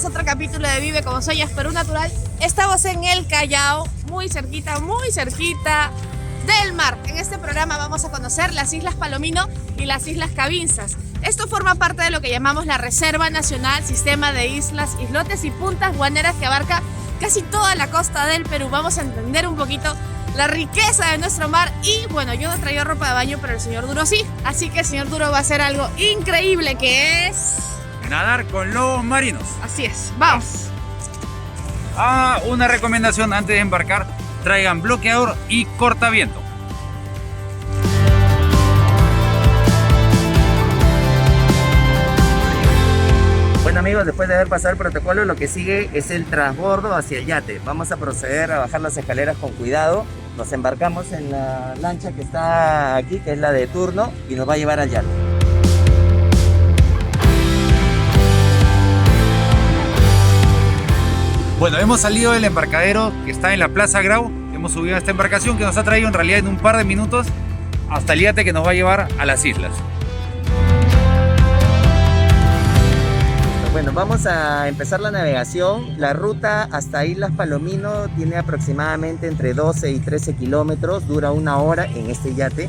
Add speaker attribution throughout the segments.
Speaker 1: bienvenidos a otro capítulo de Vive como Sueñas Perú Natural. Estamos en el Callao, muy cerquita del mar. En este programa vamos a conocer las Islas Palomino y las Islas Cabinzas. Esto forma parte de lo que llamamos la Reserva Nacional, sistema de islas, islotes y puntas guaneras que abarca casi toda la costa del Perú. Vamos a entender un poquito la riqueza de nuestro mar y bueno, yo no traigo ropa de baño, pero el señor Duro sí. Así que el señor Duro va a hacer algo increíble que es...
Speaker 2: nadar con lobos marinos.
Speaker 1: Así es, vamos.
Speaker 2: Una recomendación antes de embarcar, traigan bloqueador y cortaviento.
Speaker 3: Bueno amigos, después de haber pasado el protocolo, lo que sigue es el transbordo hacia el yate. Vamos a proceder a bajar las escaleras con cuidado. Nos embarcamos en la lancha que está aquí, que es la de turno, y nos va a llevar al yate.
Speaker 2: Bueno, hemos salido del embarcadero que está en la Plaza Grau. Hemos subido a esta embarcación que nos ha traído en realidad en un par de minutos hasta el yate que nos va a llevar a las islas.
Speaker 3: Bueno, vamos a empezar la navegación. La ruta hasta Islas Palomino tiene aproximadamente entre 12 y 13 kilómetros, dura 1 hora en este yate.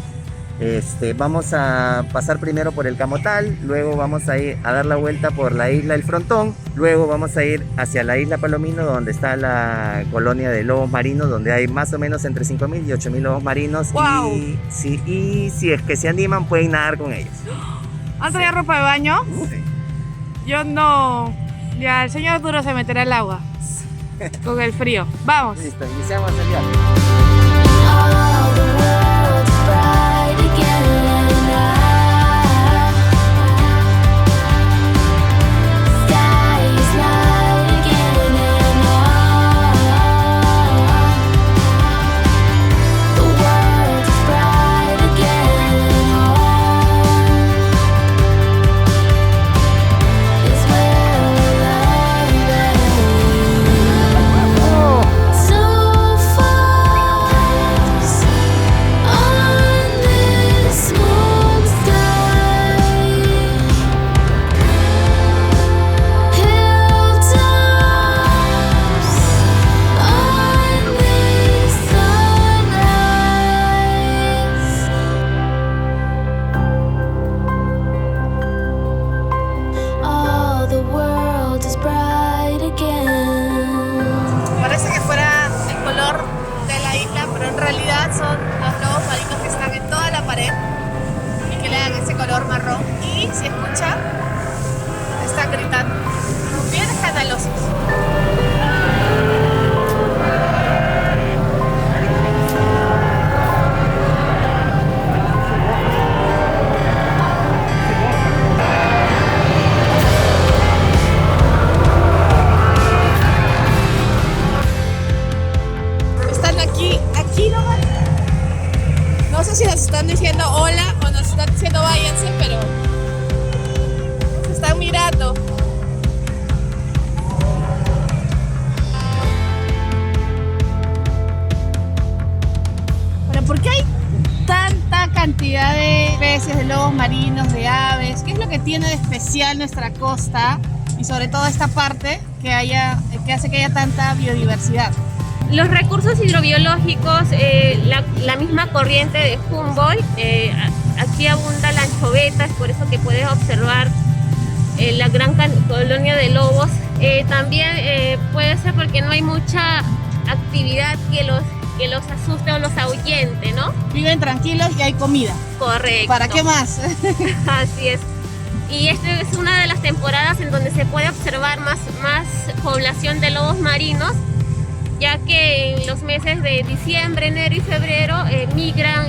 Speaker 3: Vamos a pasar primero por el Camotal, luego vamos a ir a dar la vuelta por la isla El Frontón, luego vamos a ir hacia la isla Palomino, donde está la colonia de lobos marinos, donde hay más o menos entre 5.000 y 8.000 lobos marinos.
Speaker 1: ¡Wow!
Speaker 3: Y si es que se animan, pueden nadar con ellos.
Speaker 1: ¿Han traído ropa de baño?
Speaker 3: Sí.
Speaker 1: Yo no. Ya, el señor Duro se meterá al agua con el frío. Vamos.
Speaker 3: Listo, iniciamos el viaje.
Speaker 1: Parece que fuera el color de la isla, pero en realidad son los lobos marinos que están en toda la pared y que le dan ese color marrón. Y si escucha, están gritando. Bien escandalosos. Aquí nomás. No sé si nos están diciendo hola o nos están diciendo váyanse, pero se están mirando. Pero ¿por qué hay tanta cantidad de especies de lobos marinos, de aves? ¿Qué es lo que tiene de especial nuestra costa y sobre todo esta parte que hace que haya tanta biodiversidad?
Speaker 4: Los recursos hidrobiológicos, la misma corriente de Humboldt, aquí abunda la anchoveta, es por eso que puedes observar la gran colonia de lobos. También puede ser porque no hay mucha actividad que los asuste o los ahuyente, ¿no?
Speaker 1: Viven tranquilos y hay comida.
Speaker 4: Correcto.
Speaker 1: ¿Para qué más?
Speaker 4: Así es. Y esta es una de las temporadas en donde se puede observar más población de lobos marinos, ya que en los meses de diciembre, enero y febrero migran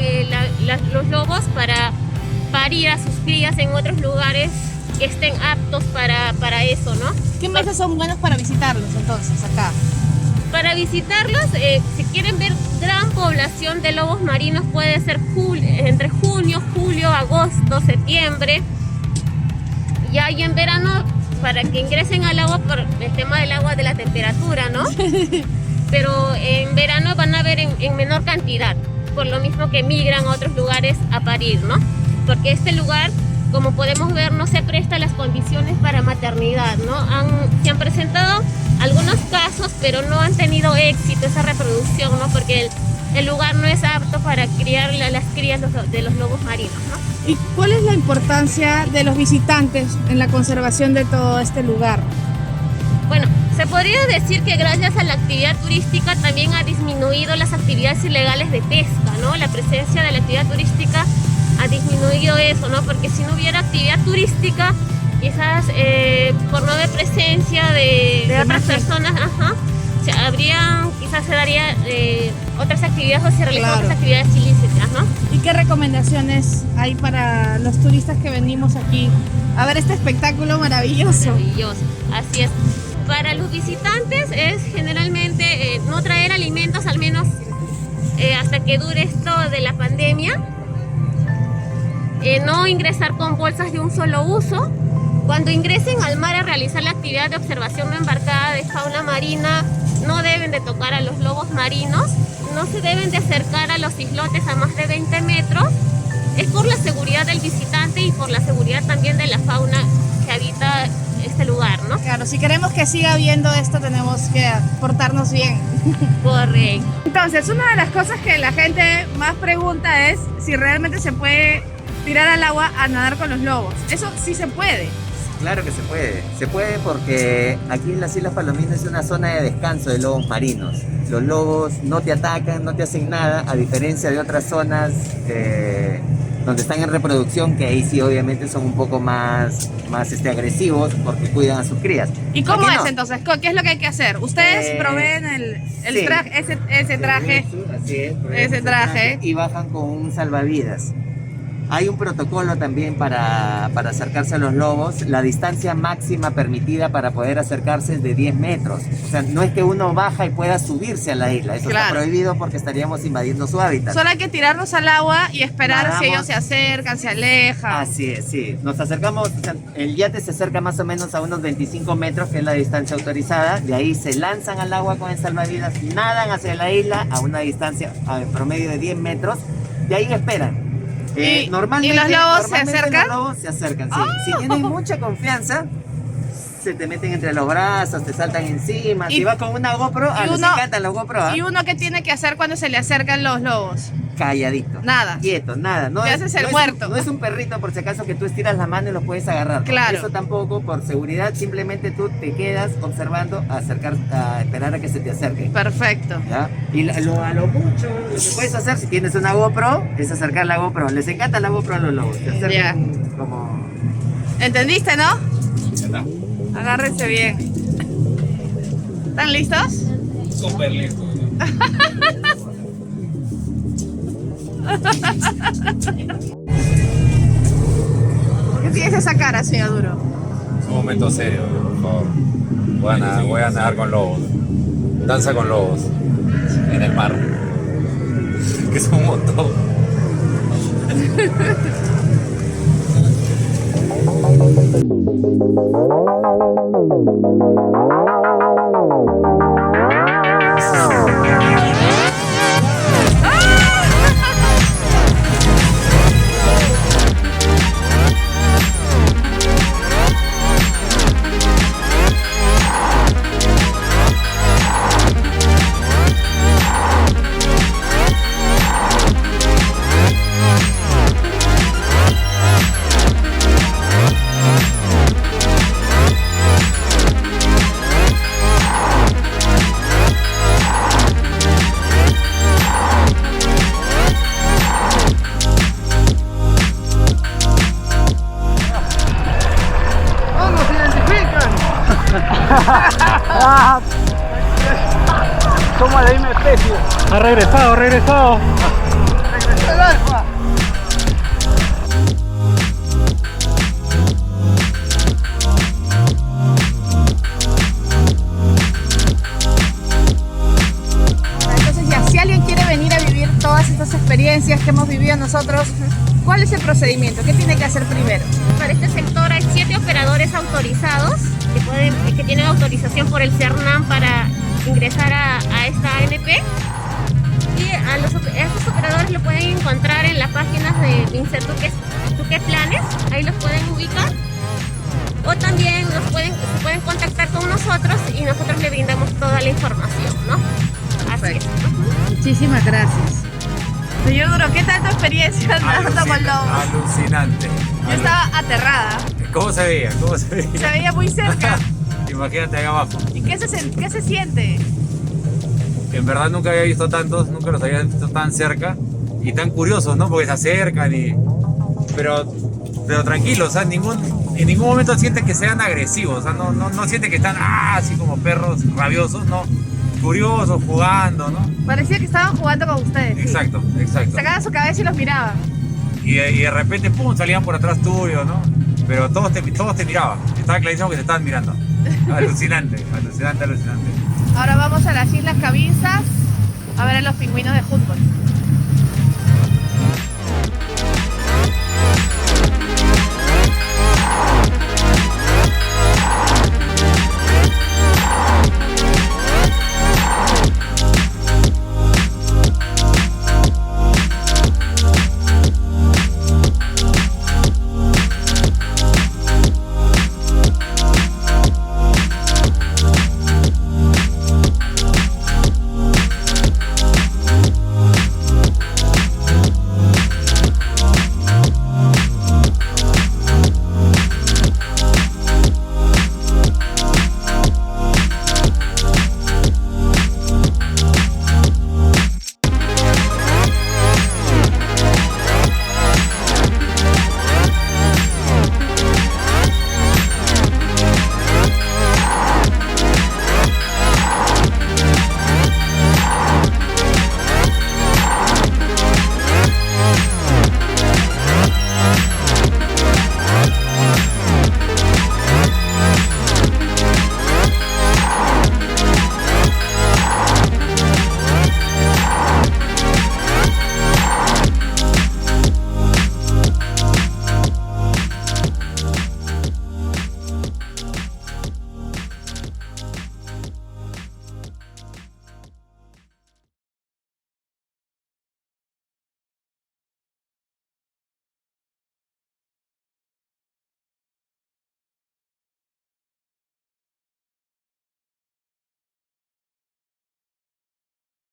Speaker 4: los lobos para parir a sus crías en otros lugares que estén aptos para eso, ¿no?
Speaker 1: ¿Qué meses son buenos para visitarlos entonces acá?
Speaker 4: Para visitarlos, si quieren ver gran población de lobos marinos, puede ser entre junio, julio, agosto, septiembre. Y ahí en verano, para que ingresen al agua por el tema del agua, de la temperatura, ¿no? Pero en verano van a ver en menor cantidad, por lo mismo que migran a otros lugares a parir, ¿no? Porque este lugar, como podemos ver, no se presta las condiciones para maternidad, ¿no? Se han presentado algunos casos, pero no han tenido éxito esa reproducción, ¿no? Porque el lugar no es apto para criar las crías de los lobos marinos, ¿no?
Speaker 1: ¿Y cuál es la importancia de los visitantes en la conservación de todo este lugar?
Speaker 4: Bueno, se podría decir que gracias a la actividad turística también ha disminuido las actividades ilegales de pesca, ¿no? La presencia de la actividad turística ha disminuido eso, ¿no? Porque si no hubiera actividad turística, quizás por no haber presencia de otras personas, quizás se daría otras actividades o se realizarían otras actividades ilícitas, ¿no?
Speaker 1: ¿Y qué recomendaciones hay para los turistas que venimos aquí a ver este espectáculo maravilloso?
Speaker 4: Maravilloso, así es. Para los visitantes es generalmente no traer alimentos, al menos hasta que dure esto de la pandemia. No ingresar con bolsas de un solo uso. Cuando ingresen al mar a realizar la actividad de observación no embarcada de fauna marina, no deben de tocar a los lobos marinos, no se deben de acercar a los islotes a más de 20 metros. Es por la seguridad del visitante y por la seguridad también de la fauna que habita este lugar, ¿no?
Speaker 1: Claro, si queremos que siga habiendo esto, tenemos que portarnos bien.
Speaker 4: Correcto.
Speaker 1: Entonces, una de las cosas que la gente más pregunta es si realmente se puede tirar al agua a nadar con los lobos. Eso sí se puede.
Speaker 3: Claro que se puede. Se puede porque aquí en las Islas Palominas es una zona de descanso de lobos marinos. Los lobos no te atacan, no te hacen nada, a diferencia de otras zonas donde están en reproducción, que ahí sí obviamente son un poco más agresivos porque cuidan a sus crías.
Speaker 1: ¿Y cómo
Speaker 3: Aquí
Speaker 1: es
Speaker 3: no.
Speaker 1: entonces? ¿Qué es lo que hay que hacer? ¿Ustedes proveen el
Speaker 3: sí.
Speaker 1: traje, ese traje?
Speaker 3: Así es,
Speaker 1: Ese traje.
Speaker 3: y bajan con un salvavidas. Hay un protocolo también para acercarse a los lobos. La distancia máxima permitida para poder acercarse es de 10 metros. O sea, no es que uno baja y pueda subirse a la isla. Eso está prohibido porque estaríamos invadiendo su hábitat.
Speaker 1: Solo hay que tirarnos al agua y esperar
Speaker 3: Nadamos.
Speaker 1: si ellos se acercan, se alejan.
Speaker 3: Así es, sí. Nos acercamos, o sea, el yate se acerca más o menos a unos 25 metros, que es la distancia autorizada. De ahí se lanzan al agua con el salvavidas, nadan hacia la isla a una distancia en promedio de 10 metros. De ahí esperan. Normalmente,
Speaker 1: ¿Y los lobos se
Speaker 3: normalmente
Speaker 1: acercan?
Speaker 3: Los lobos se acercan, sí. Si tienen mucha confianza, se te meten entre los brazos, te saltan encima. Si vas con una GoPro, a los encantan los GoPro. ¿Ah?
Speaker 1: ¿Y uno qué tiene que hacer cuando se le acercan los lobos?
Speaker 3: Calladito.
Speaker 1: Nada.
Speaker 3: Quieto, nada. No
Speaker 1: Te
Speaker 3: es,
Speaker 1: haces el
Speaker 3: no
Speaker 1: muerto.
Speaker 3: No es un perrito por si acaso que tú estiras la mano y lo puedes agarrar. ¿No?
Speaker 1: Claro.
Speaker 3: Eso tampoco, por seguridad, simplemente tú te quedas observando a esperar a que se te acerquen.
Speaker 1: Perfecto.
Speaker 3: ¿Ya? Y a lo mucho lo que puedes hacer si tienes una GoPro es acercar la GoPro. Les encanta la GoPro a los lobos. Te acercan como...
Speaker 1: ¿Entendiste, no?
Speaker 2: Ya está.
Speaker 1: Agárrense bien. ¿Están listos?
Speaker 2: Súper listo.
Speaker 1: ¿Qué tienes esa cara, señor Duro?
Speaker 2: Es un momento serio, por favor. Voy a nadar con lobos. Danza con lobos. En el mar. Que es un montón.
Speaker 5: Somos de la misma especie. Ha regresado. Regresó el alfa.
Speaker 1: Entonces ya, si alguien quiere venir a vivir todas estas experiencias que hemos vivido nosotros, ¿cuál es el procedimiento? ¿Qué tiene que hacer primero?
Speaker 4: Para este sector hay 7 operadores autorizados que tienen autorización por el CERNAM para ingresar a esta ANP. Y a estos operadores lo pueden encontrar en las páginas de Insertuque Planes, ahí los pueden ubicar. O también nos pueden nosotros y nosotros le brindamos toda la información, ¿no? Así es.
Speaker 1: Muchísimas gracias. Señor Duro, ¿qué tal tu experiencia andando con lobos?
Speaker 2: Alucinante.
Speaker 1: Yo estaba aterrada.
Speaker 2: ¿Cómo se veía? ¿Cómo se veía?
Speaker 1: Se veía muy cerca.
Speaker 2: Imagínate ahí abajo.
Speaker 1: ¿Y qué se siente?
Speaker 2: En verdad nunca había visto tantos, nunca los había visto tan cerca y tan curiosos, ¿no? Porque se acercan pero tranquilos, o sea, en ningún momento sienten que sean agresivos, o sea, no sienten que están así como perros rabiosos, no, curiosos, jugando, ¿no?
Speaker 1: Parecía que estaban jugando con ustedes. Sí.
Speaker 2: Exacto.
Speaker 1: Sacaban su cabeza y los miraban.
Speaker 2: Y de repente, pum, salían por atrás tuyo, ¿no? Pero todos te miraban, estaba clarísimo que te estaban mirando. Alucinante.
Speaker 1: Ahora vamos a las Islas Cabinzas a ver a los pingüinos de Humboldt.